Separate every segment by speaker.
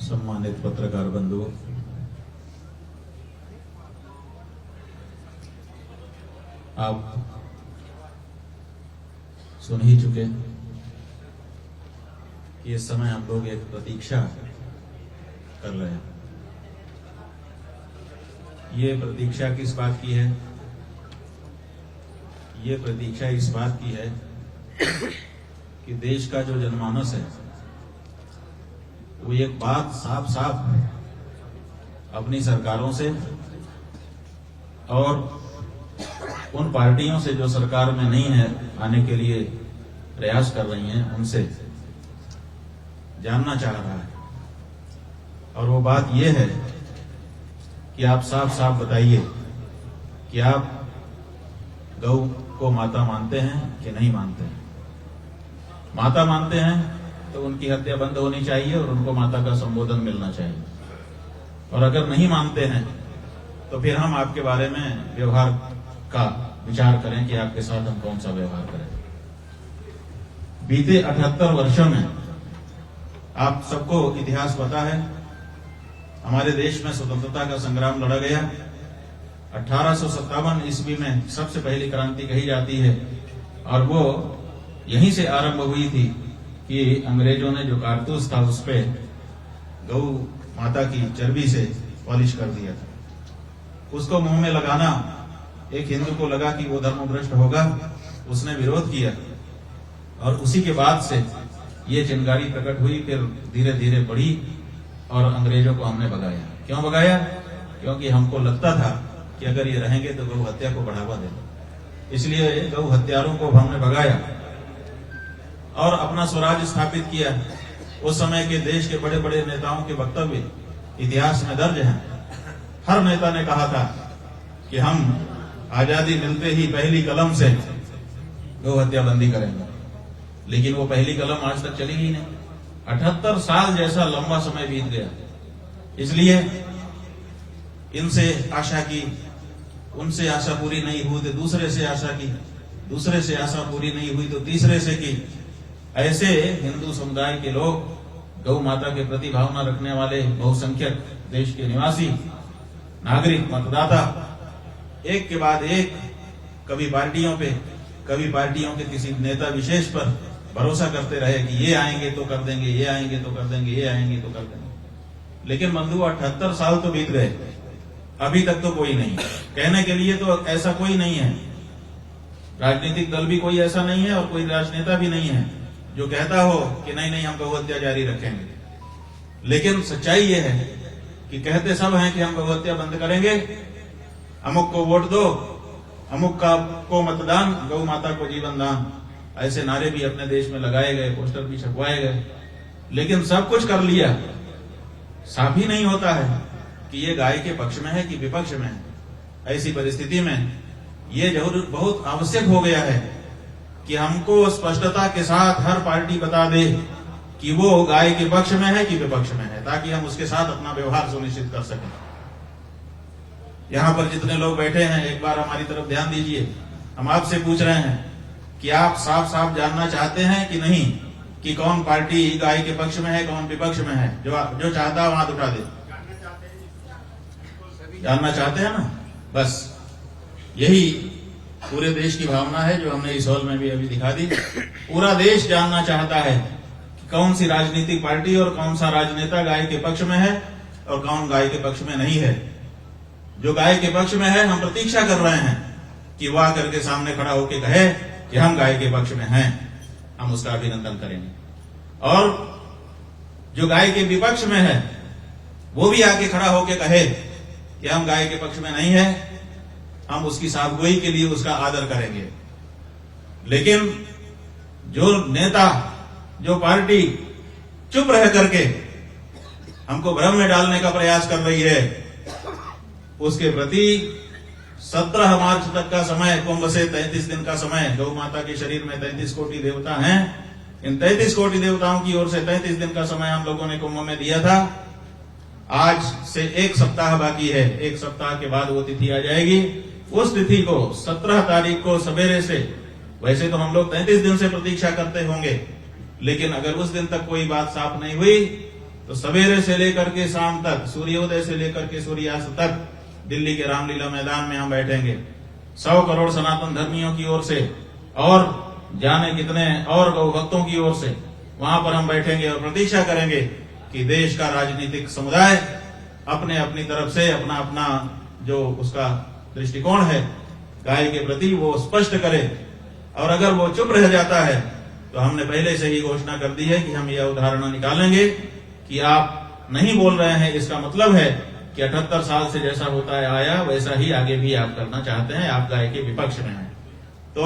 Speaker 1: सम्मानित पत्रकार बंधुओं, आप सुन ही चुके कि इस समय हम लोग एक प्रतीक्षा कर रहे हैं। ये प्रतीक्षा किस बात की है? ये प्रतीक्षा इस बात की है कि देश का जो जनमानस है वो एक बात साफ साफ अपनी सरकारों से और उन पार्टियों से जो सरकार में नहीं है आने के लिए प्रयास कर रही हैं, उनसे जानना चाह रहा है। और वो बात ये है कि आप साफ साफ बताइए कि आप गौ को माता मानते हैं कि नहीं मानते हैं। माता मानते हैं तो उनकी हत्या बंद होनी चाहिए और उनको माता का संबोधन मिलना चाहिए। और अगर नहीं मानते हैं तो फिर हम आपके बारे में व्यवहार का विचार करें कि आपके साथ हम कौन सा व्यवहार करें। बीते 78 वर्षों में आप सबको इतिहास पता है, हमारे देश में स्वतंत्रता का संग्राम लड़ा गया। 1857 ईस्वी में सबसे पहली क्रांति कही जाती है और वो यहीं से आरंभ हुई थी कि अंग्रेजों ने जो कारतूस था उस पे गौ माता की चर्बी से पॉलिश कर दिया था। उसको मुंह में लगाना एक हिंदू को लगा कि वो धर्मभ्रष्ट होगा, उसने विरोध किया और उसी के बाद से ये चिंगारी प्रकट हुई, फिर धीरे धीरे बढ़ी और अंग्रेजों को हमने भगाया। क्यों भगाया? क्योंकि हमको लगता था कि अगर ये रहेंगे तो गौ हत्या को बढ़ावा देंगे, इसलिए गौ हत्यारों को हमने भगाया और अपना स्वराज स्थापित किया। उस समय के देश के बड़े बड़े नेताओं के वक्तव्य इतिहास में दर्ज हैं। हर नेता ने कहा था कि हम आजादी मिलते ही पहली कलम से गौ हत्या बंदी करेंगे, लेकिन वो पहली कलम आज तक चली ही नहीं। 78 साल जैसा लंबा समय बीत गया। इसलिए इनसे आशा की, उनसे आशा पूरी नहीं हुई तो दूसरे से आशा की, दूसरे से आशा पूरी नहीं हुई तो तीसरे से की। ऐसे हिंदू समुदाय के लोग, गौ माता के प्रति भावना रखने वाले बहुसंख्यक देश के निवासी नागरिक, मतदाता एक के बाद एक कभी पार्टियों पे, कभी पार्टियों के किसी नेता विशेष पर भरोसा करते रहे कि ये आएंगे तो कर देंगे, ये आएंगे तो कर देंगे, ये आएंगे तो कर देंगे। लेकिन बंधु 78 साल तो बीत गए, अभी तक तो कोई नहीं। कहने के लिए तो ऐसा कोई नहीं है, राजनीतिक दल भी कोई ऐसा नहीं है और कोई राजनेता भी नहीं है जो कहता हो कि नहीं नहीं हम गौ हत्या जारी रखेंगे। लेकिन सच्चाई ये है कि कहते सब हैं कि हम गौ हत्या बंद करेंगे, अमुक को वोट दो, अमुक का को मतदान, गौ माता को जीवन दान, ऐसे नारे भी अपने देश में लगाए गए, पोस्टर भी छपवाए गए। लेकिन सब कुछ कर लिया, साफ ही नहीं होता है कि ये गाय के पक्ष में है कि विपक्ष में है। ऐसी परिस्थिति में ये जरूर बहुत आवश्यक हो गया है कि हमको स्पष्टता के साथ हर पार्टी बता दे कि वो गाय के पक्ष में है कि विपक्ष में है, ताकि हम उसके साथ अपना व्यवहार सुनिश्चित कर सकें। यहां पर जितने लोग बैठे हैं, एक बार हमारी तरफ ध्यान दीजिए। हम आपसे पूछ रहे हैं कि आप साफ साफ जानना चाहते हैं कि नहीं कि कौन पार्टी गाय के पक्ष में है, कौन विपक्ष में है? जो चाहता है हाथ उठा दे। जानना चाहते हैं ना? बस यही पूरे देश की भावना है जो हमने इस हॉल में भी अभी दिखा दी। पूरा देश जानना चाहता है कि कौन सी राजनीतिक पार्टी और कौन सा राजनेता गाय के पक्ष में है और कौन गाय के पक्ष में नहीं है। जो गाय के पक्ष में है, हम प्रतीक्षा कर रहे हैं कि वह करके सामने खड़ा होकर कहे कि हम गाय के पक्ष में हैं, हम उसका अभिनंदन करेंगे। और जो गाय के विपक्ष में है वो भी आके खड़ा होकर कहे कि हम गाय के पक्ष में नहीं है, हम उसकी साफगोई के लिए उसका आदर करेंगे। लेकिन जो नेता, जो पार्टी चुप रह करके हमको भ्रम में डालने का प्रयास कर रही है, उसके प्रति 17 मार्च तक का समय, कुंभ से 33 दिन का समय, गौ माता के शरीर में 33 कोटि देवता हैं। इन 33 कोटि देवताओं की ओर से 33 दिन का समय हम लोगों ने कुंभ में दिया था। आज से एक सप्ताह बाकी है, एक सप्ताह के बाद वो तिथि आ जाएगी। उस तिथि को 17 तारीख को सवेरे से, वैसे तो हम लोग 33 दिन से प्रतीक्षा करते होंगे, लेकिन अगर उस दिन तक कोई बात साफ नहीं हुई तो सवेरे से लेकर के शाम तक, सूर्योदय से लेकर के सूर्यास्त तक दिल्ली के रामलीला मैदान में हम बैठेंगे 100 करोड़ सनातन धर्मियों की ओर से और जाने कितने और गौ भक्तों की ओर से वहां पर हम बैठेंगे और प्रतीक्षा करेंगे कि देश का राजनीतिक समुदाय अपने अपनी तरफ से अपना अपना जो उसका दृष्टिकोण है गाय के प्रति वो स्पष्ट करे। और अगर वो चुप रह जाता है तो हमने पहले से ही घोषणा कर दी है कि हम यह उदाहरण निकालेंगे कि आप नहीं बोल रहे हैं, इसका मतलब है कि 78 साल से जैसा होता है आया वैसा ही आगे भी आप करना चाहते हैं, आप गाय के विपक्ष में हैं। तो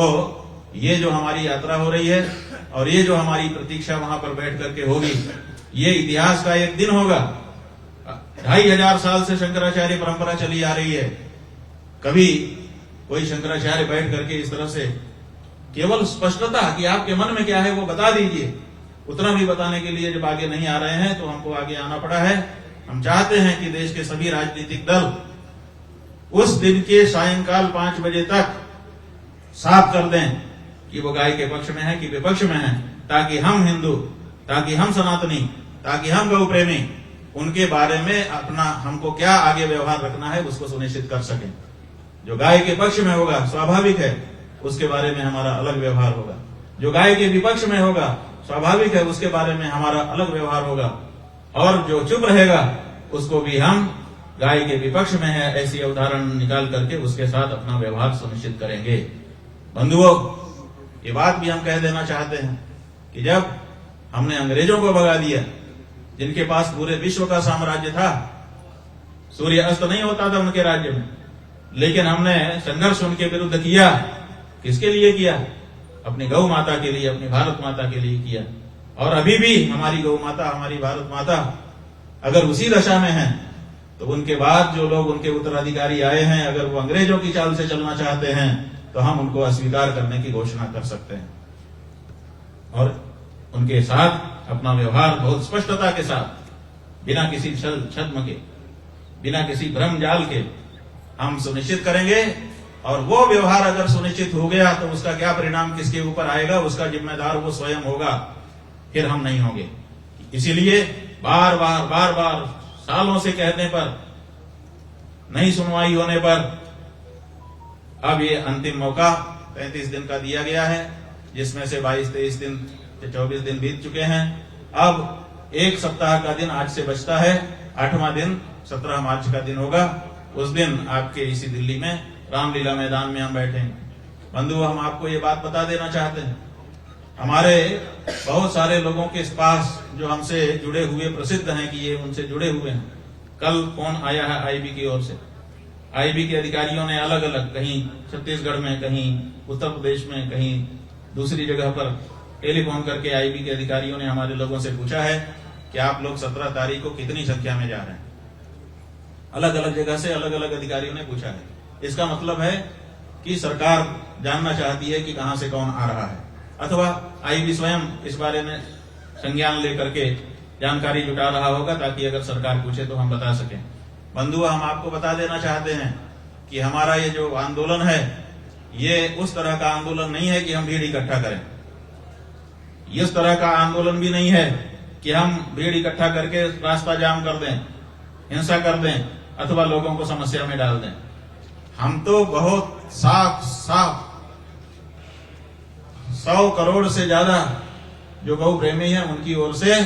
Speaker 1: ये जो हमारी यात्रा हो रही है और ये जो हमारी प्रतीक्षा वहां पर बैठ करके होगी, ये इतिहास का एक दिन होगा। 2500 साल से शंकराचार्य परंपरा चली आ रही है। कभी कोई शंकराचार्य बैठ करके इस तरह से केवल स्पष्टता कि आपके मन में क्या है वो बता दीजिए, उतना भी बताने के लिए जब आगे नहीं आ रहे हैं तो हमको आगे आना पड़ा है। हम चाहते हैं कि देश के सभी राजनीतिक दल उस दिन के सायंकाल 5 बजे तक साफ कर दें कि वो गाय के पक्ष में है कि विपक्ष में है, ताकि हम हिंदू, ताकि हम सनातनी, ताकि हम गौ प्रेमी उनके बारे में अपना हमको क्या आगे व्यवहार रखना है उसको सुनिश्चित कर सकें। जो गाय के पक्ष में होगा स्वाभाविक है उसके बारे में हमारा अलग व्यवहार होगा, जो गाय के विपक्ष में होगा स्वाभाविक है उसके बारे में हमारा अलग व्यवहार होगा, और जो चुप रहेगा उसको भी हम गाय के विपक्ष में है ऐसी उदाहरण निकाल करके उसके साथ अपना व्यवहार सुनिश्चित करेंगे। बंधुओं, ये बात भी हम कह देना चाहते हैं कि जब हमने अंग्रेजों को भगा दिया जिनके पास पूरे विश्व का साम्राज्य था, सूर्य अस्त नहीं होता था उनके राज्य में, लेकिन हमने संघर्ष उनके विरुद्ध किया। किसके लिए किया? अपनी गौ माता के लिए, अपनी भारत माता के लिए किया। और अभी भी हमारी गौ माता, हमारी भारत माता अगर उसी दशा में है तो उनके बाद जो लोग उनके उत्तराधिकारी आए हैं, अगर वो अंग्रेजों की चाल से चलना चाहते हैं तो हम उनको अस्वीकार करने की घोषणा कर सकते हैं और उनके साथ अपना व्यवहार बहुत स्पष्टता के साथ, बिना किसी छद्म के, बिना किसी भ्रम जाल के हम सुनिश्चित करेंगे। और वो व्यवहार अगर सुनिश्चित हो गया तो उसका क्या परिणाम किसके ऊपर आएगा उसका जिम्मेदार वो स्वयं होगा, फिर हम नहीं होंगे। इसीलिए बार बार सालों से कहने पर, नहीं सुनवाई होने पर अब ये अंतिम मौका 35 दिन का दिया गया है, जिसमें से 22-23 दिन से 24 दिन बीत चुके हैं। अब एक सप्ताह का दिन आज से बचता है, 8वां दिन 17 मार्च का दिन होगा। उस दिन आपके इसी दिल्ली में रामलीला मैदान में हम बैठेंगे। बंधुओं, हम आपको ये बात बता देना चाहते हैं, हमारे बहुत सारे लोगों के पास जो हमसे जुड़े हुए प्रसिद्ध हैं कि ये उनसे जुड़े हुए हैं। कल फोन आया है आईबी की ओर से, आईबी के अधिकारियों ने अलग अलग, कहीं छत्तीसगढ़ में, कहीं उत्तर प्रदेश में, कहीं दूसरी जगह पर टेलीफोन करके आईबी के अधिकारियों ने हमारे लोगों से पूछा है कि आप लोग 17 तारीख को कितनी संख्या में जा रहे हैं। अलग अलग जगह से अलग अलग अधिकारियों ने पूछा है। इसका मतलब है कि सरकार जानना चाहती है कि कहां से कौन आ रहा है, अथवा आईबी स्वयं इस बारे में संज्ञान लेकर के जानकारी जुटा रहा होगा ताकि अगर सरकार पूछे तो हम बता सकें। बंधुओं, हम आपको बता देना चाहते हैं कि हमारा ये जो आंदोलन है ये उस तरह का आंदोलन नहीं है कि हम भीड़ इकट्ठा करें। इस तरह का आंदोलन भी नहीं है कि हम भीड़ इकट्ठा करके रास्ता जाम कर दें, हिंसा कर दें अथवा लोगों को समस्या में डाल दें। हम तो बहुत साफ 100 करोड़ से ज्यादा जो गौ प्रेमी हैं उनकी ओर से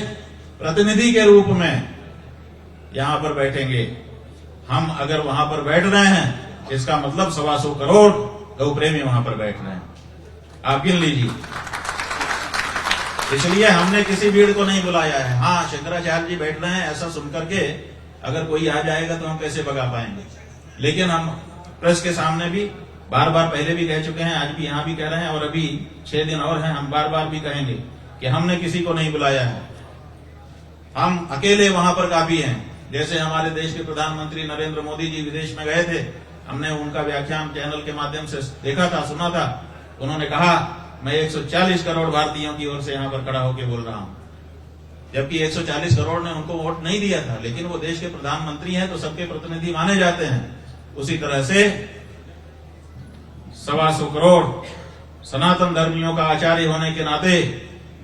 Speaker 1: प्रतिनिधि के रूप में यहां पर बैठेंगे। हम अगर वहां पर बैठ रहे हैं इसका मतलब 125 करोड़ गौ प्रेमी वहां पर बैठ रहे हैं, आप गिन लीजिए। इसलिए हमने किसी भीड़ को नहीं बुलाया है। हाँ, शंकराचार्य जी बैठ रहे हैं ऐसा सुनकर के अगर कोई आ जाएगा तो हम कैसे भगा पाएंगे। लेकिन हम प्रेस के सामने भी बार बार पहले भी कह चुके हैं, आज भी यहां भी कह रहे हैं और अभी 6 दिन और हैं, हम बार बार भी कहेंगे कि हमने किसी को नहीं बुलाया है। हम अकेले वहां पर काफी हैं। जैसे हमारे देश के प्रधानमंत्री नरेंद्र मोदी जी विदेश में गए थे, हमने उनका व्याख्यान चैनल के माध्यम से देखा था, सुना था। उन्होंने कहा मैं 140 करोड़ भारतीयों की ओर से यहां पर खड़ा होकर बोल रहा हूं, जबकि 140 करोड़ ने उनको वोट नहीं दिया था, लेकिन वो देश के प्रधानमंत्री हैं तो सबके प्रतिनिधि माने जाते हैं। उसी तरह से 125 करोड़ सनातन धर्मियों का आचार्य होने के नाते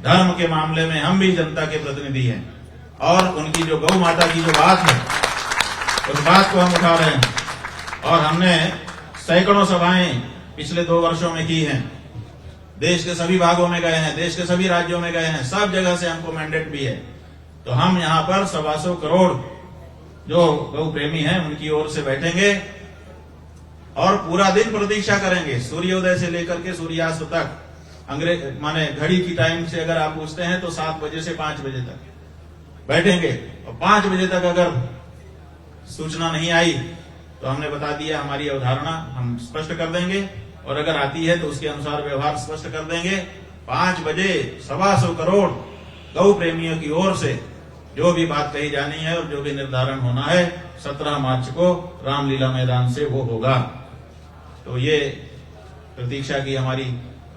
Speaker 1: धर्म के मामले में हम भी जनता के प्रतिनिधि हैं। और उनकी जो गौ माता की जो बात है उस बात को हम उठा रहे हैं। और हमने सैकड़ों सभाएं पिछले 2 वर्षों में की हैं, देश के सभी भागों में गए हैं, देश के सभी राज्यों में गए हैं, सब जगह से हमको मैंडेट भी है। तो हम यहाँ पर 125 करोड़ जो गौ प्रेमी हैं उनकी ओर से बैठेंगे और पूरा दिन प्रतीक्षा करेंगे, सूर्योदय से लेकर के सूर्यास्त तक। अंग्रेज माने घड़ी की टाइम से अगर आप पूछते हैं तो 7 बजे से 5 बजे तक बैठेंगे, और 5 बजे तक अगर सूचना नहीं आई तो हमने बता दिया हमारी अवधारणा हम स्पष्ट कर देंगे, और अगर आती है तो उसके अनुसार व्यवहार स्पष्ट कर देंगे। 5 बजे 125 करोड़ गौ प्रेमियों की ओर से जो भी बात कही जानी है और जो भी निर्धारण होना है 17 मार्च को रामलीला मैदान से वो होगा। तो ये प्रतीक्षा की हमारी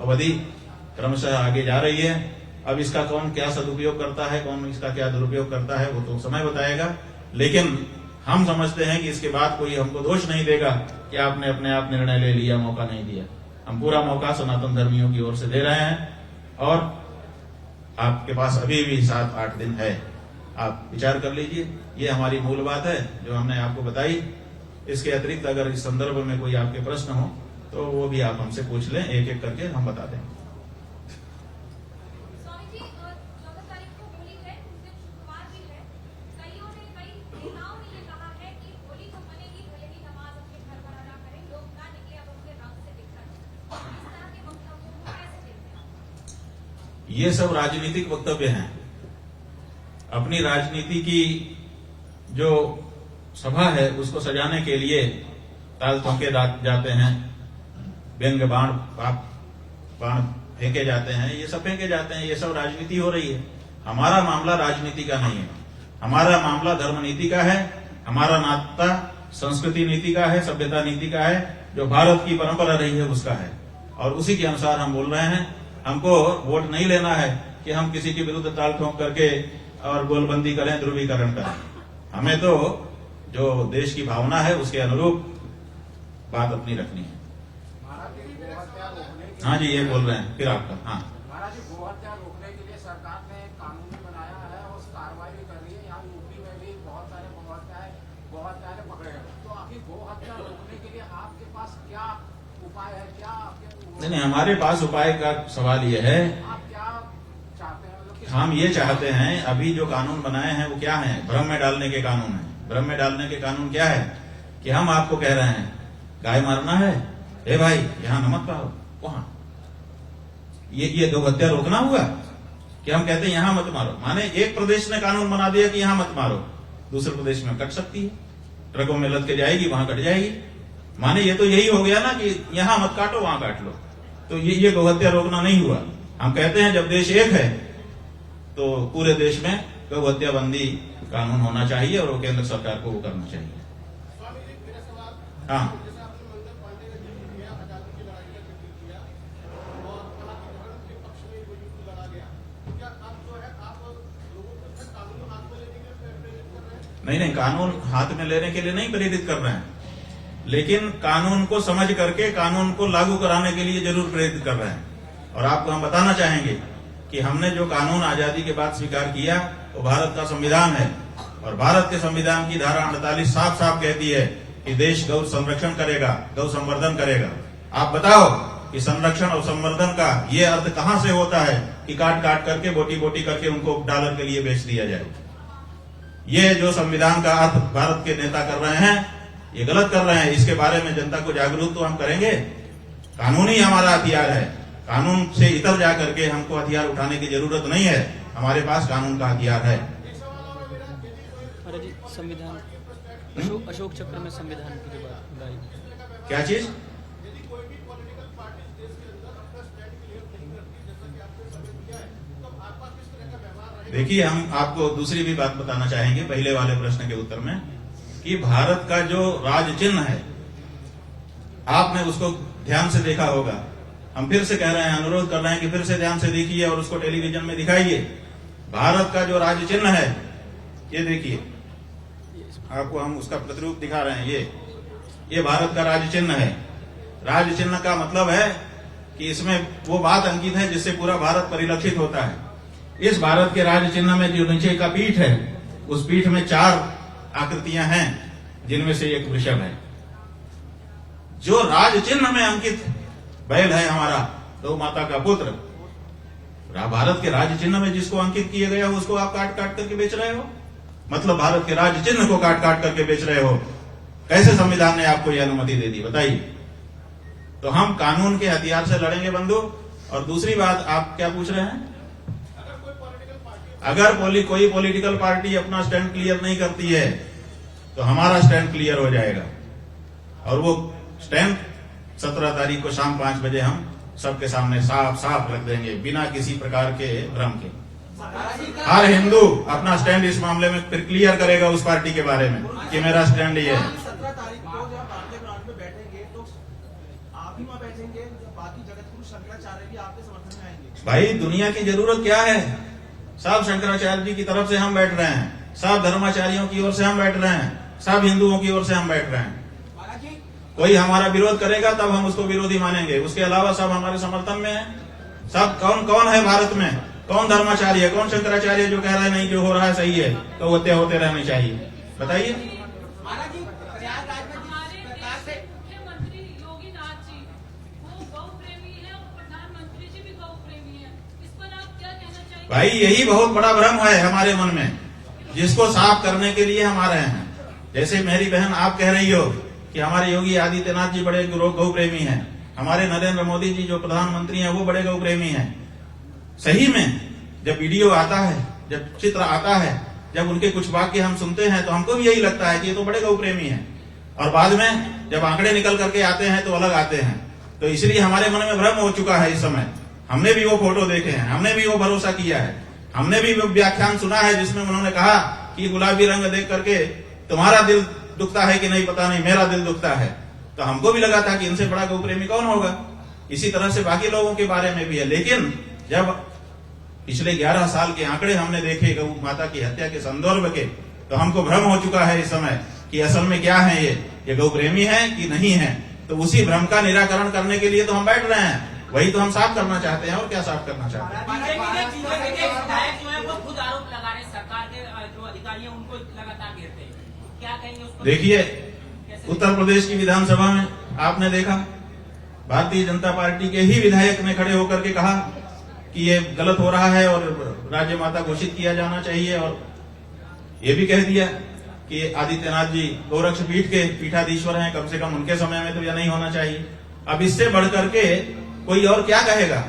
Speaker 1: अवधि क्रमशः आगे जा रही है। अब इसका कौन क्या सदुपयोग करता है, कौन इसका क्या दुरुपयोग करता है, वो तो समय बताएगा। लेकिन हम समझते हैं कि इसके बाद कोई हमको दोष नहीं देगा कि आपने अपने आप निर्णय ले लिया, मौका नहीं दिया। हम पूरा मौका सनातन धर्मियों की ओर से दे रहे हैं, और आपके पास अभी भी 7-8 दिन है, आप विचार कर लीजिए। ये हमारी मूल बात है जो हमने आपको बताई। इसके अतिरिक्त अगर इस संदर्भ में कोई आपके प्रश्न हो तो वो भी आप हमसे पूछ लें, एक एक करके हम बता दें। ये सब राजनीतिक वक्तव्य हैं। अपनी राजनीति की जो सभा है उसको सजाने के लिए ताल ठोके जाते हैं, व्यंग बाण फेंके जाते हैं, ये सब फेंके जाते हैं, ये सब राजनीति हो रही है। हमारा मामला राजनीति का नहीं है, हमारा मामला धर्म नीति का है, हमारा नाता संस्कृति नीति का है, सभ्यता नीति का है, जो भारत की परंपरा रही है उसका है, और उसी के अनुसार हम बोल रहे हैं। हमको वोट नहीं लेना है कि हम किसी के विरुद्ध ताल ठोक करके और गोलबंदी करें, ध्रुवीकरण करें। हमें तो जो देश की भावना है उसके अनुरूप बात अपनी रखनी है। हाँ जी, ये बोल रहे हैं फिर आपका। हाँ
Speaker 2: महाराज जी, गोहत्या रोकने के लिए सरकार ने कानून बनाया है और उस कार्रवाई भी कर रही है। यहाँ यूपी में भी बहुत सारे गोहत्या पकड़े गए। तो आखिर गोहत्या रोकने के लिए आपके पास क्या उपाय है? क्या
Speaker 1: नहीं, हमारे पास उपाय का सवाल ये है,
Speaker 2: आप क्या चाहते हैं?
Speaker 1: हम ये चाहते हैं, अभी जो कानून बनाए हैं वो क्या है? भ्रम में डालने के कानून है। भ्रम में डालने के कानून क्या है कि हम आपको कह रहे हैं गाय मारना है, ए भाई यहाँ न मत पाओ, वहां ये गोहत्या रोकना हुआ कि हम कहते हैं यहां मत मारो। माने एक प्रदेश ने कानून बना दिया कि यहां मत मारो, दूसरे प्रदेश में कट सकती है, ट्रकों में लद के जाएगी, वहां कट जाएगी। माने ये तो यही हो गया ना कि यहां मत काटो, वहां काट लो। तो ये गोहत्या रोकना नहीं हुआ। हम कहते हैं जब देश एक है तो पूरे देश में गोहत्या बंदी कानून होना चाहिए और वो केंद्र सरकार को वो करना चाहिए। हाँ, नहीं, कानून हाथ में लेने के लिए नहीं प्रेरित कर रहे हैं, लेकिन कानून को समझ करके कानून को लागू कराने के लिए जरूर प्रेरित कर रहे हैं। और आपको हम बताना चाहेंगे कि हमने जो कानून आजादी के बाद स्वीकार किया वो भारत का संविधान है, और भारत के संविधान की धारा 48 साफ साफ कहती है कि देश गौ संरक्षण करेगा, गौ संवर्धन करेगा। आप बताओ कि संरक्षण और संवर्धन का ये अर्थ कहां से होता है कि काट काट करके बोटी बोटी करके उनको डॉलर के लिए बेच दिया जाए। ये जो संविधान का अर्थ भारत के नेता कर रहे हैं ये गलत कर रहे हैं। इसके बारे में जनता को जागरूक तो हम करेंगे। कानून ही हमारा हथियार है, कानून से इतर जाकर के हमको हथियार उठाने की जरूरत नहीं है, हमारे पास कानून का हथियार है।
Speaker 3: संविधान अशोक चक्र में संविधान की जो बात
Speaker 1: क्या चीज? देखिए, हम आपको दूसरी भी बात बताना चाहेंगे पहले वाले प्रश्न के उत्तर में कि भारत का जो राज चिन्ह है आपने उसको ध्यान से देखा होगा। हम फिर से कह रहे हैं, अनुरोध कर रहे हैं कि फिर से ध्यान से देखिए और उसको टेलीविजन में दिखाइए। भारत का जो राज चिन्ह है ये देखिए, आपको हम उसका प्रतिरूप दिखा रहे हैं। ये भारत का राज चिन्ह है। राज चिन्ह का मतलब है कि इसमें वो बात अंकित है जिससे पूरा भारत परिलक्षित होता है। इस भारत के राज चिन्ह में जो नीचे का पीठ है उस पीठ में 4 आकृतियां हैं, जिनमें से एक वृषभ है। जो राज चिन्ह में अंकित बैल है हमारा, गौ माता का पुत्र, भारत के राज चिन्ह में जिसको अंकित किया गया हो, उसको आप काट काट करके बेच रहे हो। मतलब भारत के राज चिन्ह को काट काट करके बेच रहे हो। कैसे संविधान ने आपको यह अनुमति दे दी, बताइए। तो हम कानून के हथियार से लड़ेंगे बंधु। और दूसरी बात, आप क्या पूछ रहे हैं? अगर कोई पॉलिटिकल पार्टी अपना स्टैंड क्लियर नहीं करती है, तो हमारा स्टैंड क्लियर हो जाएगा। और वो स्टैंड 17 तारीख को शाम 5 बजे हम सबके सामने साफ साफ रख देंगे, बिना किसी प्रकार के भ्रम के। हर हिंदू अपना स्टैंड इस मामले में फिर क्लियर करेगा उस पार्टी के बारे में कि मेरा स्टैंड ये है।
Speaker 4: 17 तारीख को जब भारतीय ग्राउंड में बैठेंगे तो आप ही वहां बैठेंगे, बाकी जगतगुरु शंकराचार्य भी आपके समर्थन में आएंगे।
Speaker 1: भाई, दुनिया की जरूरत क्या है? सब शंकराचार्य जी की तरफ से हम बैठ रहे हैं, सब धर्माचार्यों की ओर से हम बैठ रहे हैं, सब हिंदुओं की ओर से हम बैठ रहे हैं। कोई हमारा विरोध करेगा तब हम उसको विरोधी मानेंगे, उसके अलावा सब हमारे समर्थन में है। सब कौन है भारत में? कौन धर्माचार्य है, कौन शंकराचार्य जो कह रहा है नहीं जो हो रहा है सही है, तो होते होते रहने चाहिए? बताइए।
Speaker 5: मुख्यमंत्री योगी नाथ जी वो गौ प्रेमी है और प्रधानमंत्री जी भी गौ प्रेमी है, इस पर आप क्या कहना चाहिए?
Speaker 1: भाई, यही बहुत बड़ा भ्रम है हमारे मन में, जिसको साफ करने के लिए हम आ रहे हैं। जैसे मेरी बहन आप कह रही हो कि हमारे योगी आदित्यनाथ जी बड़े गौ प्रेमी हैं, हमारे नरेंद्र मोदी जी जो प्रधानमंत्री हैं वो बड़े गौ प्रेमी हैं। सही में जब वीडियो आता है, जब चित्र आता है, जब उनके कुछ वाक्य हम सुनते हैं, तो हमको भी यही लगता है कि ये तो बड़े गौ प्रेमी हैं। और बाद में जब आंकड़े निकल करके आते हैं तो अलग आते हैं। तो इसलिए हमारे मन में भ्रम हो चुका है इस समय। हमने भी वो फोटो देखे हैं, हमने भी वो भरोसा किया है, हमने भी वो व्याख्यान सुना है जिसमें उन्होंने कहा कि गुलाबी रंग देख करके तुम्हारा दिल दुखता है कि नहीं पता नहीं, मेरा दिल दुखता है। तो हमको भी लगा था कि इनसे बड़ा गौ प्रेमी कौन होगा। इसी तरह से बाकी लोगों के बारे में भी है। लेकिन जब पिछले 11 साल के आंकड़े हमने देखे गौ माता की हत्या के संदर्भ के, तो हमको भ्रम हो चुका है इस समय कि असल में क्या है, ये गौ प्रेमी है कि नहीं है। तो उसी भ्रम का निराकरण करने के लिए तो हम बैठ रहे हैं, वही तो हम साफ करना चाहते हैं। और क्या साफ करना चाहते हैं?
Speaker 6: विधायक जो है वो खुद आरोप लगा रहे हैं, सरकार के जो अधिकारी हैं उनको लगातार घेरते हैं, क्या कहेंगे उसको?
Speaker 1: देखिए, उत्तर प्रदेश की विधानसभा में आपने देखा, भारतीय जनता पार्टी के ही विधायक ने खड़े होकर के कहा कि ये गलत हो रहा है और राज्य माता घोषित किया जाना चाहिए। और ये भी कह दिया कि आदित्यनाथ जी गोरक्ष पीठ के पीठाधीश्वर हैं, कम से कम उनके समय में तो यह नहीं होना चाहिए। अब इससे बढ़ करके कोई और क्या कहेगा?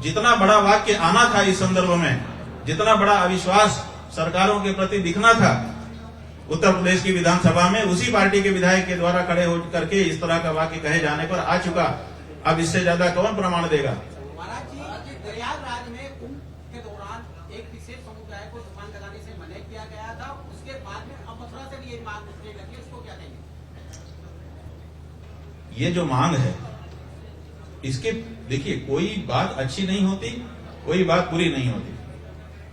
Speaker 1: जितना बड़ा वाक्य आना था इस संदर्भ में, जितना बड़ा अविश्वास सरकारों के प्रति दिखना था उत्तर प्रदेश की विधानसभा में, उसी पार्टी के विधायक के द्वारा खड़े होकर के इस तरह का वाक्य कहे जाने पर आ चुका। अब इससे ज्यादा कौन प्रमाण देगा?
Speaker 4: महाराज जी, प्रयागराज में कुंभ के दौरान एक विशेष समुदाय को दुकान लगाने से मना किया गया था, उसके बाद में अब मथुरा से भी ये मांग उठने लगी, उसको क्या कहेंगे?
Speaker 1: ये जो मांग है, इसके देखिए, कोई बात अच्छी नहीं होती, कोई बात बुरी नहीं होती,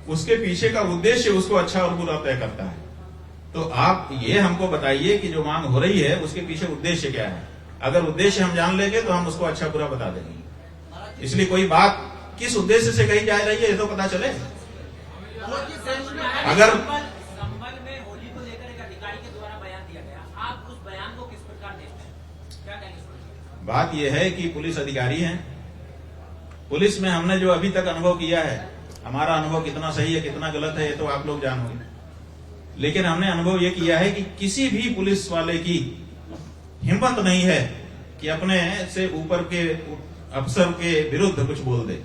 Speaker 1: उसके पीछे का उद्देश्य उसको अच्छा और बुरा तय करता है। तो आप ये हमको बताइए कि जो मांग हो रही है उसके पीछे उद्देश्य क्या है। अगर उद्देश्य हम जान लेंगे तो हम उसको अच्छा बुरा बता देंगे। इसलिए कोई बात किस उद्देश्य से कही जा रही है ये तो पता चले। अगर
Speaker 6: संबल में होली को लेकर एक अधिकारी के द्वारा बयान दिया गया, आप उस बयान को किस प्रकार देखते हैं, क्या कहेंगे?
Speaker 1: बात यह है कि पुलिस अधिकारी हैं, पुलिस में हमने जो अभी तक अनुभव किया है, हमारा अनुभव कितना सही है कितना गलत है ये तो आप लोग जानोगे, लेकिन हमने अनुभव ये किया है कि किसी भी पुलिस वाले की हिम्मत नहीं है कि अपने से ऊपर के अफसर के विरुद्ध कुछ बोल दे।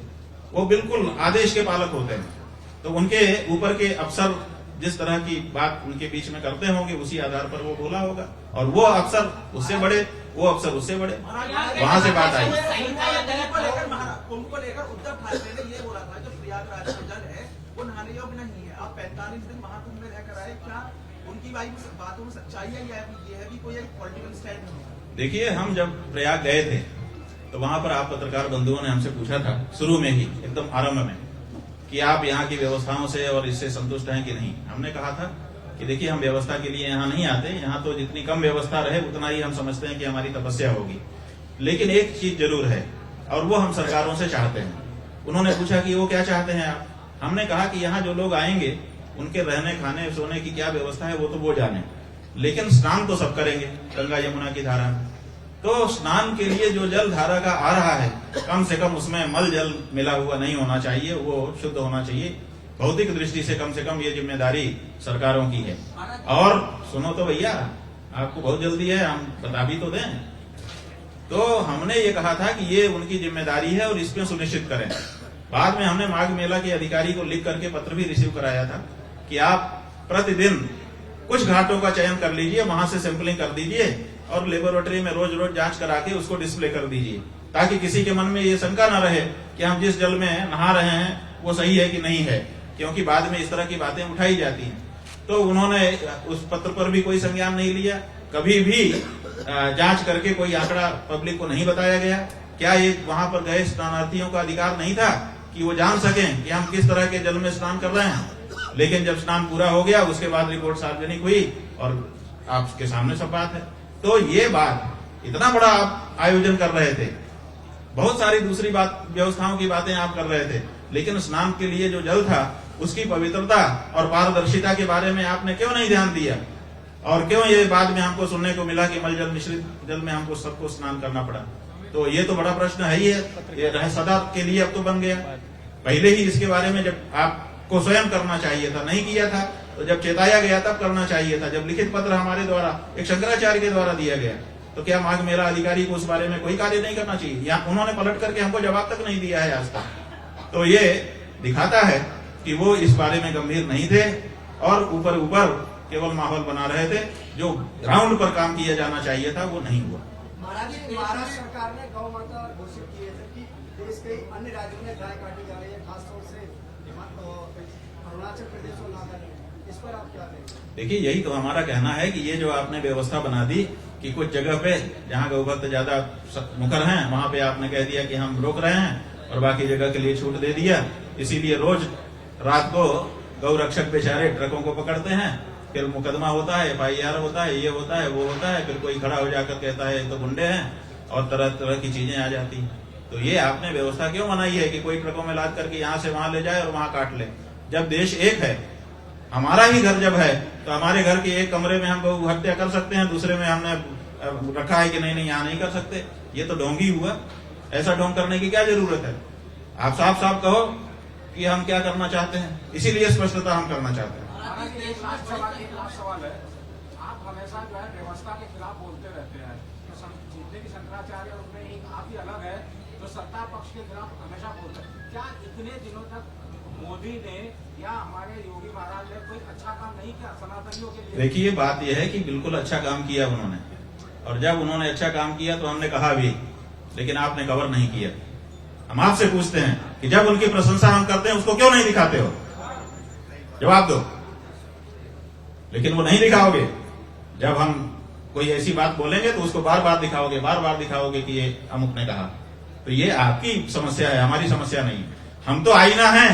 Speaker 1: वो बिल्कुल आदेश के पालक होते हैं, तो उनके ऊपर के अफसर जिस तरह की बात उनके बीच में करते होंगे उसी आधार पर वो बोला होगा, और वो अफसर उससे बड़े, वो अफसर उससे बड़े, वहां से बात आई।
Speaker 4: कुंभ को लेकर उद्धव ठाकरे ने ये बोला था जो प्रयागराज में जल है वो नहाने योग्य नहीं है, आप 45 दिन महाकुंभ में रहकर आए, क्या उनकी बातों में सच्चाई है या ये है भी कोई एक पॉलिटिकल स्टैंड है?
Speaker 1: देखिए, हम जब प्रयाग गए थे तो वहां पर आप पत्रकार बंधुओं ने हमसे पूछा था शुरू में ही, एकदम आरंभ में, कि आप यहाँ की व्यवस्थाओं से और इससे संतुष्ट हैं कि नहीं। हमने कहा था कि देखिए, हम व्यवस्था के लिए यहाँ नहीं आते, यहाँ तो जितनी कम व्यवस्था रहे उतना ही हम समझते हैं कि हमारी तपस्या होगी। लेकिन एक चीज जरूर है और वो हम सरकारों से चाहते हैं। उन्होंने पूछा कि वो क्या चाहते हैं आप? हमने कहा कि यहाँ जो लोग आएंगे उनके रहने खाने सोने की क्या व्यवस्था है वो तो वो जाने, लेकिन स्नान तो सब करेंगे गंगा यमुना की धारा में। तो स्नान के लिए जो जल धारा का आ रहा है कम से कम उसमें मल जल मिला हुआ नहीं होना चाहिए, वो शुद्ध होना चाहिए। भौतिक दृष्टि से कम ये जिम्मेदारी सरकारों की है। और सुनो तो भैया, आपको बहुत जल्दी है, हम बता भी तो दें। तो हमने ये कहा था कि ये उनकी जिम्मेदारी है और इसमें सुनिश्चित करें। बाद में हमने माघ मेला के अधिकारी को लिख करके पत्र भी रिसीव कराया था कि आप प्रतिदिन कुछ घाटों का चयन कर लीजिए, वहां से सैंपलिंग कर दीजिए और लेबोरेटरी में रोज जांच करा के उसको डिस्प्ले कर दीजिए, ताकि किसी के मन में ये शंका न रहे कि हम जिस जल में नहा रहे हैं वो सही है कि नहीं है, क्योंकि बाद में इस तरह की बातें उठाई जाती हैं। तो उन्होंने उस पत्र पर भी कोई संज्ञान नहीं लिया, कभी भी जांच करके कोई आंकड़ा पब्लिक को नहीं बताया गया। क्या ये वहां पर गए स्नानार्थियों का अधिकार नहीं था कि वो जान सकें कि हम किस तरह के जल में स्नान कर रहे हैं? लेकिन जब स्नान पूरा हो गया उसके बाद रिपोर्ट सार्वजनिक हुई और आपके सामने सब बात है। तो ये बात, इतना बड़ा आप आयोजन कर रहे थे, बहुत सारी दूसरी बात व्यवस्थाओं की बातें आप कर रहे थे, लेकिन स्नान के लिए जो जल था उसकी पवित्रता और पारदर्शिता के बारे में आपने क्यों नहीं ध्यान दिया? और क्यों ये बाद में हमको सुनने को मिला कि मल जल मिश्रित जल में हमको सबको स्नान करना पड़ा? तो ये तो बड़ा प्रश्न है ही है, ये सदा के लिए अब तो बन गया। पहले ही इसके बारे में जब आपको स्वयं करना चाहिए था, नहीं किया था, तो जब चेताया गया तब करना चाहिए था। जब लिखित पत्र हमारे द्वारा एक शंकराचार्य के द्वारा दिया गया, तो क्या माघ मेला अधिकारी को उस बारे में कोई कार्य नहीं करना चाहिए? या उन्होंने पलट करके हमको जवाब तक नहीं दिया है आज तक। तो ये दिखाता है कि वो इस बारे में गंभीर नहीं थे और ऊपर केवल माहौल बना रहे थे। जो ग्राउंड पर काम किया जाना चाहिए था वो नहीं हुआ।
Speaker 7: महाराष्ट्र सरकार ने गौ माता घोषित किए थे कि देश के अन्य राज्यों में गाय काटी जा रही है, खासतौर से अरुणाचल प्रदेश और नागालैंड, इस पर आप क्या कहेंगे?
Speaker 1: देखिए, यही तो हमारा कहना है कि ये जो आपने व्यवस्था बना दी कि कुछ जगह पे जहाँ गौ भक्त ज्यादा मुखर हैं वहां पे आपने कह दिया कि हम रोक रहे हैं और बाकी जगह के लिए छूट दे दिया। इसीलिए रोज रात को गौ रक्षक बेचारे ट्रकों को पकड़ते हैं, फिर मुकदमा होता है, FIR होता है, ये होता है, वो होता है, फिर कोई खड़ा हो जाकर कहता है तो गुंडे हैं और तरह तरह की चीजें आ जाती हैं। तो ये आपने व्यवस्था क्यों बनाई है कि कोई ट्रकों में लाद करके यहाँ से वहां ले जाए और वहां काट ले? जब देश एक है, हमारा ही घर जब है, तो हमारे घर के एक कमरे में हम गौ हत्या कर सकते हैं, दूसरे में हमने रखा है कि नहीं यहाँ नहीं कर सकते। ये तो ढोंगी हुआ। ऐसा ढोंग करने की क्या जरूरत है? आप साफ साफ कहो कि हम क्या करना चाहते हैं, इसीलिए स्पष्टता हम करना चाहते हैं।
Speaker 2: एक लास्ट सवाल है, आप हमेशा जो है व्यवस्था के खिलाफ बोलते रहते हैं। जितने भी शंकराचार्य उनमें एक आप ही अलग है जो सत्ता पक्ष के खिलाफ हमेशा बोलते हैं। क्या इतने दिनों तक मोदी ने या हमारे योगी महाराज ने कोई अच्छा काम नहीं किया सनातनियों के लिए?
Speaker 1: देखिए, बात यह है कि बिल्कुल अच्छा काम किया उन्होंने, और जब उन्होंने अच्छा काम किया तो हमने कहा भी, लेकिन आपने कवर नहीं किया। हम आपसे पूछते हैं कि जब उनकी प्रशंसा हम करते हैं उसको क्यों नहीं दिखाते हो? जवाब दो। लेकिन वो नहीं दिखाओगे। जब हम कोई ऐसी बात बोलेंगे तो उसको बार बार दिखाओगे कि ये अमुक ने कहा। तो ये आपकी समस्या है, हमारी समस्या नहीं। हम तो आईना हैं,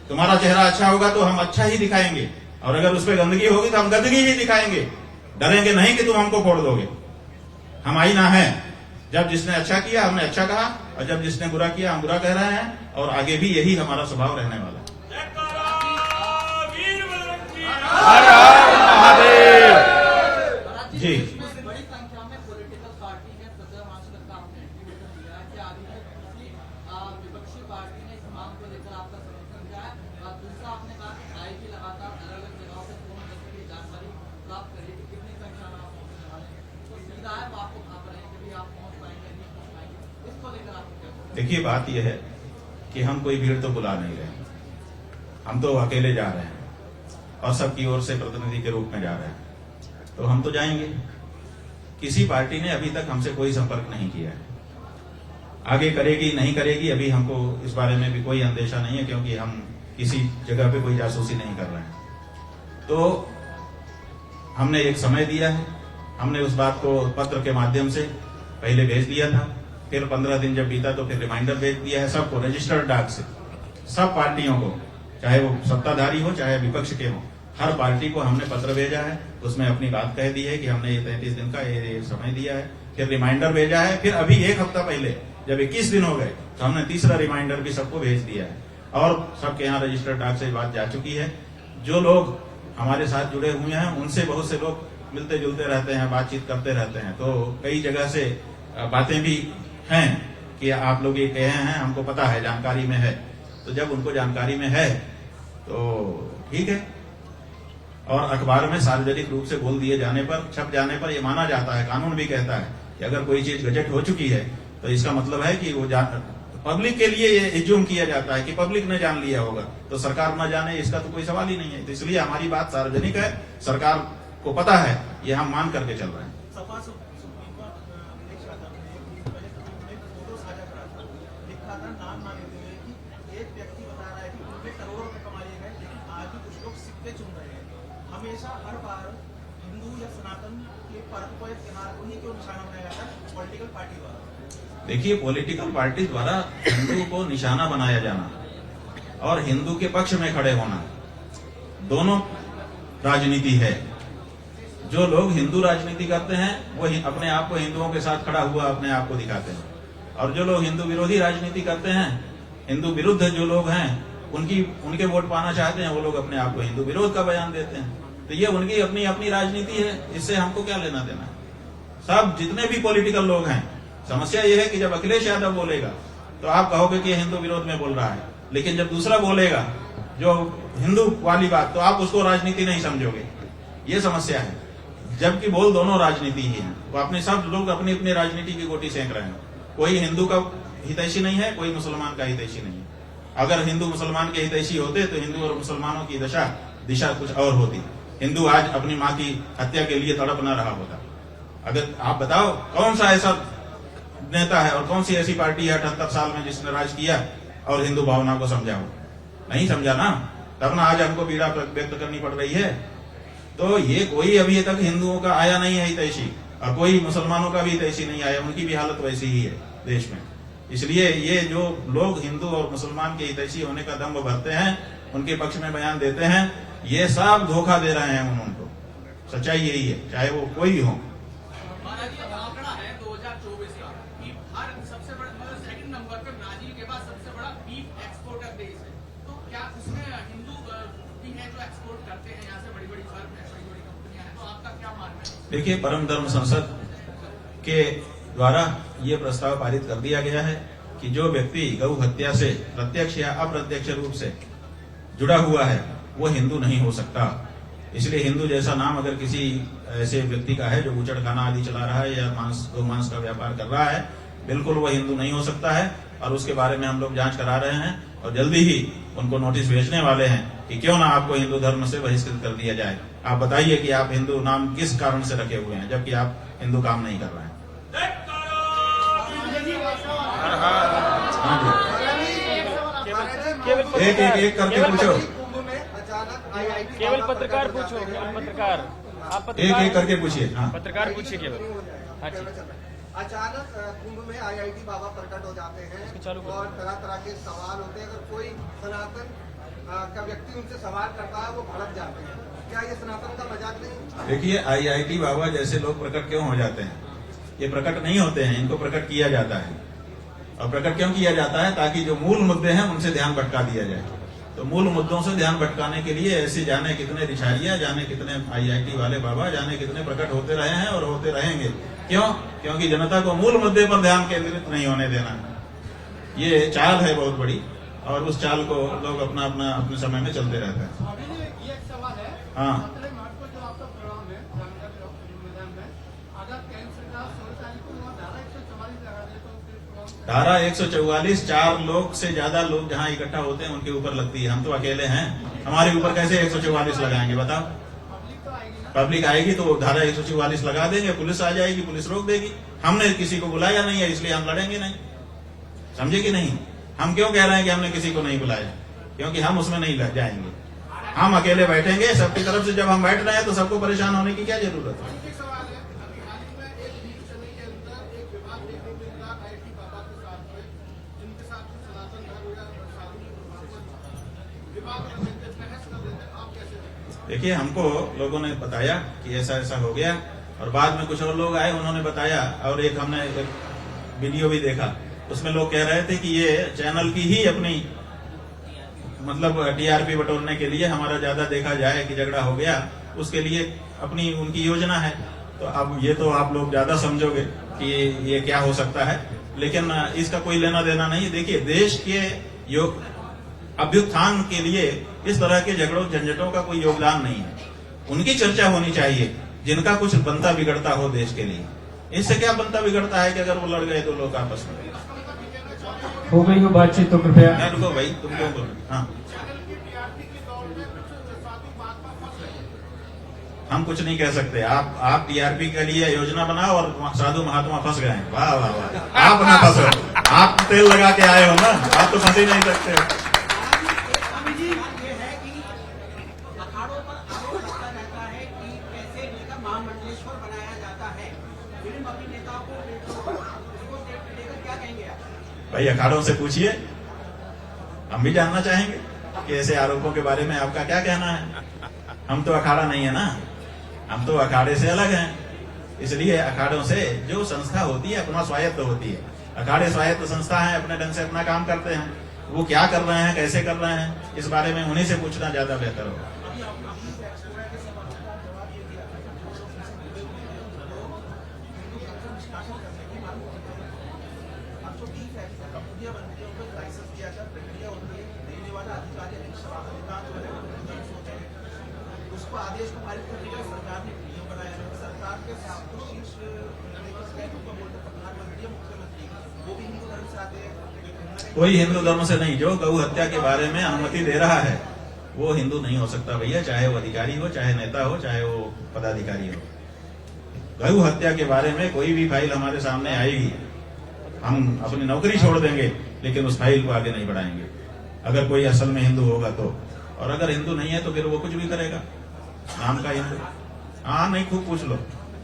Speaker 1: तुम्हारा चेहरा अच्छा होगा तो हम अच्छा ही दिखाएंगे, और अगर उस पर गंदगी होगी तो हम गंदगी ही दिखाएंगे। डरेंगे नहीं कि तुम हमको फोड़ दोगे। हम आईना है। जब जिसने अच्छा किया हमने अच्छा कहा, और जब जिसने बुरा किया हम बुरा कह रहे हैं, और आगे भी यही हमारा स्वभाव रहने वाला है। जी,
Speaker 7: बड़ी संख्या में पॉलिटिकल पार्टी ने प्रजामांसक का आपने इंटीमेशन दिया है कि अभी तक किसी विपक्षी पार्टी ने इस मांग को लेकर आपका समर्थन किया है। और दूसरा आपने कहा कि आईटी लगातार अलग अलग जगहों से फोन करके भी जानकारी प्राप्त करिए कि कितनी संख्या में आप पहुंचने वाले हैं। तो सीधा है, आपको कहाँ पर है कि आप पहुंच पाएंगे नहीं पहुंच पाएंगे, इसको लेकर आपको क्या?
Speaker 1: देखिए, बात यह है कि हम कोई भीड़ तो बुला नहीं रहे, हम तो अकेले जा रहे हैं और सबकी ओर से प्रतिनिधि के रूप में जा रहे हैं। तो हम तो जाएंगे। किसी पार्टी ने अभी तक हमसे कोई संपर्क नहीं किया है। आगे करेगी नहीं करेगी अभी हमको इस बारे में भी कोई अंदेशा नहीं है, क्योंकि हम किसी जगह पे कोई जासूसी नहीं कर रहे हैं। तो हमने एक समय दिया है, हमने उस बात को पत्र के माध्यम से पहले भेज दिया था, फिर 15 दिन जब बीता तो फिर रिमाइंडर भेज दिया है सबको, रजिस्टर्ड डाक से, सब पार्टियों को, चाहे वो सत्ताधारी हो चाहे विपक्ष के हो, हर पार्टी को हमने पत्र भेजा है। उसमें अपनी बात कह दी है कि हमने ये 33 दिन का ये समय दिया है, फिर रिमाइंडर भेजा है। फिर अभी एक हफ्ता पहले जब 21 दिन हो गए तो हमने तीसरा रिमाइंडर भी सबको भेज दिया है, और सबके यहाँ रजिस्टर्ड डाक से बात जा चुकी है। जो लोग हमारे साथ जुड़े हुए हैं उनसे बहुत से लोग मिलते जुलते रहते हैं, बातचीत करते रहते हैं। तो कई जगह से बातें भी हैं कि आप लोग ये कहे हैं, हमको पता है, जानकारी में है। तो जब उनको जानकारी में है तो ठीक है। और अखबार में सार्वजनिक रूप से बोल दिए जाने पर, छप जाने पर ये माना जाता है, कानून भी कहता है कि अगर कोई चीज गजट हो चुकी है तो इसका मतलब है कि वो पब्लिक के लिए ये एज्यूम किया जाता है कि पब्लिक ने जान लिया होगा, तो सरकार न जाने इसका तो कोई सवाल ही नहीं है। तो इसलिए हमारी बात सार्वजनिक है, सरकार को पता है, ये हम मान करके चल रहे हैं।
Speaker 4: सपा सुप्रीम कोर्ट ने फोटो साझा करा था, लिखा था नाम ना लेते हुए कि एक व्यक्ति बता रहा है कि उनके करोड़ों रुपए कमाए गए, लेकिन आज भी कुछ लोग सिक्के चुन रहे हैं। हमेशा हर बार हिंदू या सनातन के पर्व को, त्योहार को ही क्यों निशाना बनाया जाता है पॉलिटिकल पार्टी द्वारा?
Speaker 1: देखिए, पॉलिटिकल पार्टी द्वारा हिंदू को निशाना बनाया जाना और हिंदू के पक्ष में खड़े होना दोनों राजनीति है। जो लोग हिंदू राजनीति करते हैं वो अपने आप को हिंदुओं के साथ खड़ा हुआ अपने आप को दिखाते हैं, और जो लोग हिंदू विरोधी राजनीति करते हैं, हिंदू विरुद्ध जो लोग हैं, उनके वोट पाना चाहते हैं, वो लोग अपने आप को हिंदू विरोध का बयान देते हैं। तो ये उनकी अपनी अपनी राजनीति है, इससे हमको क्या लेना देना। सब जितने भी पॉलिटिकल लोग हैं, समस्या ये है कि जब अखिलेश यादव बोलेगा तो आप कहोगे कि हिंदू विरोध में बोल रहा है, लेकिन जब दूसरा बोलेगा जो हिंदू वाली बात, तो आप उसको राजनीति नहीं समझोगे। ये समस्या है, जबकि बोल दोनों राजनीति ही है। वो अपने सब लोग अपनी अपनी राजनीति की गोटी सेंक रहे हैं। कोई हिंदू का हितैषी नहीं है, कोई मुसलमान का हितैषी नहीं है। अगर हिंदू मुसलमान के हितैषी होते तो हिंदू और मुसलमानों की दिशा कुछ और होती। हिंदू आज अपनी माँ की हत्या के लिए तड़प न रहा होता। अगर आप बताओ कौन सा ऐसा नेता है और कौन सी ऐसी पार्टी है 78 साल में जिसने राज किया और हिंदू भावना को समझा हो? नहीं समझा ना, तब ना आज हमको पीड़ा व्यक्त करनी पड़ रही है। तो ये कोई अभी तक हिंदुओं का आया नहीं है हितैषी, और कोई मुसलमानों का भी हितैषी नहीं आया, उनकी भी हालत वैसी ही है देश में। इसलिए ये जो लोग हिंदू और मुसलमान के हितैषी होने का दम्भ भरते हैं, उनके पक्ष में बयान देते हैं, ये सब धोखा दे रहे हैं उनको। सच्चाई यही है, चाहे वो कोई भी हो।
Speaker 7: आंकड़ा है 2024 का कि भारत सबसे बड़ा, सेकंड नंबर पे ब्राजील के बाद सबसे बड़ा बीफ एक्सपोर्टर देश है। तो क्या उसमें हिंदू भी है जो एक्सपोर्ट करते हैं यहाँ से? बड़ी बड़ी फर्म है, बड़ी बड़ी कंपनियां हैं, तो आपका क्या मानना है?
Speaker 1: देखिए, परम धर्म संसद के द्वारा ये प्रस्ताव पारित कर दिया गया है कि जो व्यक्ति गौ हत्या से प्रत्यक्ष या अप्रत्यक्ष रूप से जुड़ा हुआ है वो हिंदू नहीं हो सकता। इसलिए हिंदू जैसा नाम अगर किसी ऐसे व्यक्ति का है जो बूचड़खाना आदि चला रहा है या गौ मांस का व्यापार कर रहा है, बिल्कुल वो हिंदू नहीं हो सकता है। और उसके बारे में हम लोग जांच करा रहे हैं और जल्दी ही उनको नोटिस भेजने वाले हैं कि क्यों ना आपको हिंदू धर्म से बहिष्कृत कर दिया जाए। आप बताइए कि आप हिंदू नाम किस कारण से रखे हुए हैं जबकि आप हिंदू काम नहीं कर रहे हैं। एक करके पूछो,
Speaker 3: केवल पत्रकार पूछो, पत्रकार आप
Speaker 1: एक करके पूछिए। हाँ,
Speaker 3: पत्रकार पूछिए केवल। हाँ जी।
Speaker 8: अचानक कुंभ में आईआईटी बाबा प्रकट हो जाते हैं और तरह तरह के सवाल होते हैं। अगर कोई सनातन का व्यक्ति उनसे सवाल करता है वो भड़क जाते हैं। क्या ये सनातन का मजाक नहीं?
Speaker 1: देखिए, आईआईटी बाबा जैसे लोग प्रकट क्यों हो जाते हैं? ये प्रकट नहीं होते हैं, इनको प्रकट किया जाता है। और प्रकट क्यों किया जाता है? ताकि जो मूल मुद्दे हैं उनसे ध्यान भटका दिया जाए। तो मूल मुद्दों से ध्यान भटकाने के लिए ऐसे जाने कितने रिछारिया, जाने कितने आईआईटी वाले बाबा, जाने कितने प्रकट होते रहे हैं और होते रहेंगे। क्यों? क्योंकि जनता को मूल मुद्दे पर ध्यान केंद्रित नहीं होने देना। ये चाल है बहुत बड़ी, और उस चाल को लोग अपने समय में चलते रहते हैं।
Speaker 2: ये एक सवाल है।
Speaker 1: हाँ,
Speaker 2: जो आपका प्रोग्राम है मैदान में, अगर केंद्र सरकार 16 तारीख को धारा 144 लगा दे तो
Speaker 1: धारा 144 4 लोग से ज्यादा लोग जहाँ इकट्ठा होते हैं उनके ऊपर लगती है। हम तो अकेले हैं, हमारे ऊपर कैसे 144 लगाएंगे बताओ? पब्लिक आएगी तो धारा 144 लगा देंगे, पुलिस आ जाएगी, पुलिस रोक देगी। हमने किसी को बुलाया नहीं है, इसलिए हम लड़ेंगे नहीं। समझे कि नहीं? हम क्यों कह रहे हैं कि हमने किसी को नहीं बुलाया? क्योंकि हम उसमें नहीं लग जाएंगे। हम अकेले बैठेंगे सबकी तरफ से। जब हम बैठ रहे हैं तो सबको परेशान होने की क्या जरूरत है? देखिए, हमको लोगों ने बताया कि ऐसा ऐसा हो गया, और बाद में कुछ और लोग आए, उन्होंने बताया, और एक हमने वीडियो भी देखा, उसमें लोग कह रहे थे कि ये चैनल की ही अपनी मतलब टीआरपी बटोरने के लिए, हमारा ज्यादा देखा जाए कि झगड़ा हो गया, उसके लिए अपनी उनकी योजना है। तो अब ये तो आप लोग ज्यादा समझोगे कि ये क्या हो सकता है, लेकिन इसका कोई लेना देना नहीं। देखिए, देश के अभ्युत्थान के लिए इस तरह के झगड़ों झंझटों का कोई योगदान नहीं है। उनकी चर्चा होनी चाहिए जिनका कुछ बनता बिगड़ता हो देश के लिए। इससे क्या बनता बिगड़ता है कि अगर वो लड़ गए तो लोग आपस में।
Speaker 3: हो गई हो बातचीत तो कृपया।
Speaker 1: रुको भाई, तुमको बोलो। हाँ, हम कुछ नहीं कह सकते। आप टीआरपी के लिए योजना बनाओ और साधु महात्मा फंस गए हैं। वाह वाह वाह, आप ना फंसो, आप तेल लगा के आए हो ना, आप तो फंस ही नहीं सकते।
Speaker 4: स्वामी जी, ये है कि अखाड़ों पर आरोप लगता रहता है कि कैसे लेकर महामंडलेश्वर बनाया जाता है। फिल्म अपनी नेताओं को इसको लेकर क्या कहेंगे आप?
Speaker 1: भाई अखाड़ों से पूछिए, हम भी जानना चाहेंगे कि ऐसे आरोपों के बारे में आपका क्या कहना है। हम तो अखाड़ा नहीं है ना, हम तो अखाड़े से अलग हैं। इसलिए अखाड़ों से जो संस्था होती है अपना स्वायत्त होती है। अखाड़े स्वायत्त संस्था है, अपने ढंग से अपना काम करते हैं। वो क्या कर रहे हैं, कैसे कर रहे हैं, इस बारे में उन्हीं से पूछना ज्यादा बेहतर होगा।
Speaker 4: उसको आदेश को पारित करने का सरकार ने नियम बनाया है। सरकार के शीर्ष प्रधानमंत्री मुख्यमंत्री वो भी हिंदू धर्म से आते हैं।
Speaker 1: कोई हिंदू धर्म से नहीं। जो गौ हत्या के बारे में अनुमति दे रहा है वो हिंदू नहीं हो सकता भैया, चाहे वो अधिकारी हो, चाहे नेता हो, चाहे वो पदाधिकारी हो। गौ हत्या के बारे में कोई भी फाइल हमारे सामने आएगी, हम अपनी नौकरी छोड़ देंगे, लेकिन उस फाइल को आगे नहीं बढ़ाएंगे। अगर कोई असल में हिंदू होगा तो, और अगर हिंदू नहीं है तो फिर वो कुछ भी करेगा नाम का हिंदू। हाँ, नहीं, खूब पूछ लो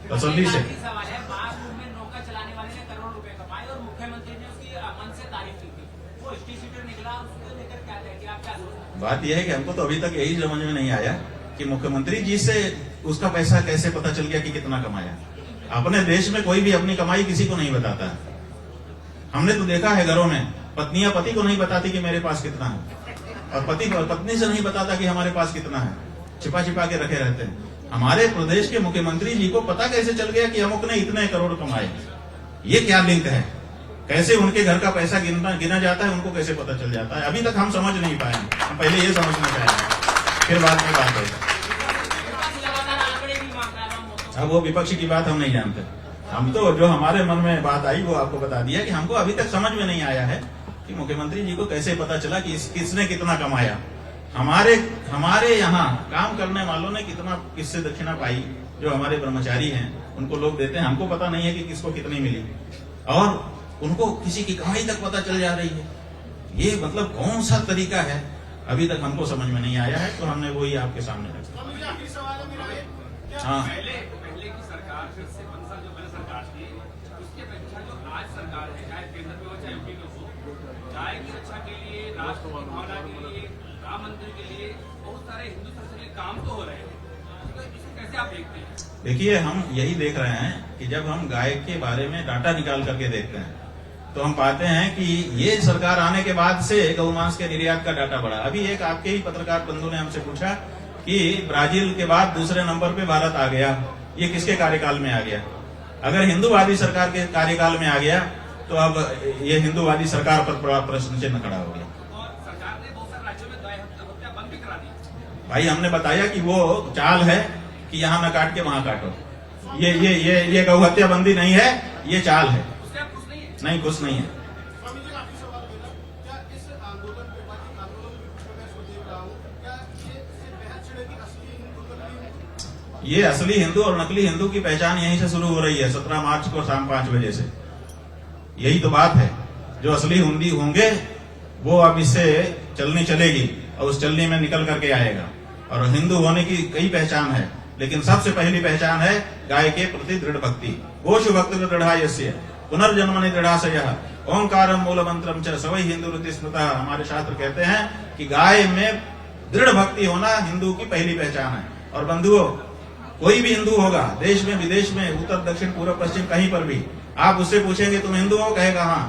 Speaker 1: तसल्ली से।
Speaker 6: सवाल है, महाकुंभ में नौका चलाने वाले ने करोड़ रुपए कमाए और मुख्यमंत्री ने उसकी मन से तारीफ की थी। वो स्टेट निकला, उसको लेकर क्या कहेंगे आप? क्या सोचते?
Speaker 1: बात यह है कि हमको तो अभी तक यही समझ में नहीं आया कि मुख्यमंत्री जी से उसका पैसा कैसे पता चल गया कि कितना कमाया। अपने देश में कोई भी अपनी कमाई किसी को नहीं बताता है। हमने तो देखा है घरों में पत्नियां पति को नहीं बताती कि मेरे पास कितना है, और पति पत्नी से नहीं बताता कि हमारे पास कितना है, छिपा छिपा के रखे रहते हैं। हमारे प्रदेश के मुख्यमंत्री जी को पता कैसे चल गया कि अमुक ने इतने करोड़ कमाए? ये क्या लिंक है? कैसे उनके घर का पैसा गिना जाता है, उनको कैसे पता चल जाता है? अभी तक हम समझ नहीं पाए। हम पहले ये समझना चाहेंगे, फिर बाद में बात होगी। अब वो विपक्ष की बात हम नहीं जानते। हम तो जो हमारे मन में बात आई वो आपको बता दिया कि हमको अभी तक समझ में नहीं आया है कि मुख्यमंत्री जी को कैसे पता चला कि किसने कितना कमाया। हमारे यहाँ काम करने वालों ने कितना किससे दक्षिणा पाई, जो हमारे कर्मचारी हैं उनको लोग देते हैं। हमको पता नहीं है कि किसको कितनी मिली, और उनको किसी की कमाई तक पता चल जा रही है। ये मतलब कौन सा तरीका है, अभी तक हमको समझ में नहीं आया है। तो हमने वही आपके सामने रखा। हाँ,
Speaker 2: पहले की सरकार जो पहले सरकार थी उसके अपेक्षा जो आज सरकार है, चाहे केंद्र में हो चाहे यूपी में हो, गाय की रक्षा के लिए, राष्ट्र की भावना के लिए, राम मंदिर के लिए बहुत सारे हिंदू संसदीय काम तो हो रहे हैं। तो इसको कैसे आप देखते हैं?
Speaker 1: देखिए, हम यही देख रहे हैं कि जब हम गाय के बारे में डाटा निकाल करके देखते हैं तो हम पाते हैं कि ये सरकार आने के बाद से गौ मांस के निर्यात का डाटा बढ़ा। अभी एक आपके ही पत्रकार बंधु ने हमसे पूछा कि ब्राजील के बाद दूसरे नंबर पे भारत आ गया, ये किसके कार्यकाल में आ गया? अगर हिंदूवादी सरकार के कार्यकाल में आ गया तो अब ये हिंदूवादी सरकार पर प्रश्न चिन्ह खड़ा हो गया।
Speaker 2: और सरकार ने बहुत सारे राज्यों में गाय हत्या बंद भी करा दी।
Speaker 1: भाई, हमने बताया कि वो चाल है कि यहाँ न काट के वहां काटो। ये गौ हत्या बंदी नहीं है, ये चाल है।
Speaker 2: उससे आप खुश नहीं है?
Speaker 1: नहीं, कुछ नहीं है। ये असली हिंदू और नकली हिंदू की पहचान यहीं से शुरू हो रही है 17 मार्च को शाम 5 बजे से। यही तो बात है। जो असली हिंदी होंगे वो अब इससे चलनी चलेगी और उस चलनी में निकल करके आएगा। और हिंदू होने की कई पहचान है, लेकिन सबसे पहली पहचान है गाय के प्रति दृढ़ भक्ति। गोशु भक्ति दृढ़ायस्य पुनर्जन्मनि दृढ़ाशयः ओंकारम मूल मंत्रम च सवै हिंदू रीति स्मृतः। हमारे शास्त्र कहते हैं कि गाय में दृढ़ भक्ति होना हिंदू की पहली पहचान है। और बंधुओं, कोई भी हिंदू होगा, देश में विदेश में, उत्तर दक्षिण पूर्व पश्चिम कहीं पर भी, आप उससे पूछेंगे तुम हिंदू हो, कहेगा हाँ।